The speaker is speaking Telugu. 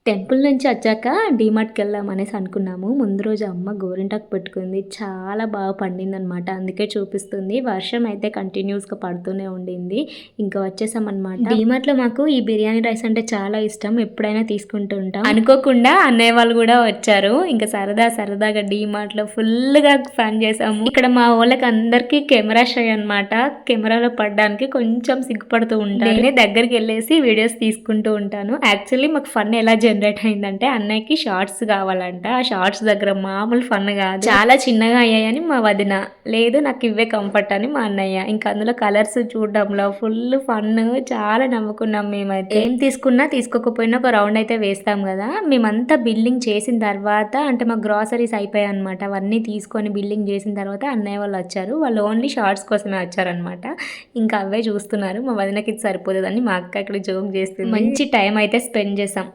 టెంపుల్ నుంచి వచ్చాక డీమార్ట్‌కి వెళ్దాం అనేసి అనుకున్నాము. ముందు రోజు అమ్మ గోరింటాకు పెట్టుకుంది. చాలా బాగా పండిందనమాట. అందుకే చూపిస్తుంది. వర్షం అయితే కంటిన్యూస్‌గా పడుతూనే ఉండింది. ఇంకా వచ్చేసామనమాట. డీమార్ట్‌లో మాకు ఈ బిర్యానీ రైస్ అంటే చాలా ఇష్టం. ఎప్పుడైనా తీసుకుంటూ ఉంటాం. అనుకోకుండా అన్నయ్య వాళ్ళు కూడా వచ్చారు. ఇంకా సరదాగా డీమార్ట్‌లో ఫుల్‌గా ఫన్ చేసాము. ఇక్కడ మా వాళ్ళకి అందరికీ కెమెరా షై అనమాట. కెమెరాలో పడడానికి కొంచెం సిగ్గుపడుతూ ఉంటారు. నేనే దగ్గరికి వెళ్ళేసి వీడియోస్ తీసుకుంటూ ఉంటాను. యాక్చువల్లీ మాకు ఫన్ ఎలా జనరేట్ అయిందంటే అన్నయ్యకి షార్ట్స్ కావాలంట. ఆ షార్ట్స్ దగ్గర మామూలు ఫన్ కాదు. చాలా చిన్నగా అయ్యాయని మా వదిన, లేదు నాకు ఇవే కంఫర్ట్ అని మా అన్నయ్య. ఇంకా అందులో కలర్స్ చూడడంలో ఫుల్ ఫన్. చాలా నవ్వుకున్నాం మేమైతే. ఏం తీసుకున్నా తీసుకోకపోయినా ఒక రౌండ్ అయితే వేస్తాం కదా. మేమంతా బిల్లింగ్ చేసిన తర్వాత అంటే మా గ్రాసరీస్ అయిపోయాయి అనమాట. అవన్నీ తీసుకొని బిల్లింగ్ చేసిన తర్వాత అన్నయ్య వాళ్ళు వచ్చారు. వాళ్ళు ఓన్లీ షార్ట్స్ కోసమే వచ్చారనమాట. ఇంకా అవే చూస్తున్నారు. మా వదినకి ఇది సరిపోతుందని మా అక్క ఇక్కడ జోక్ చేస్తుంది. మంచి టైం అయితే స్పెండ్ చేసాం.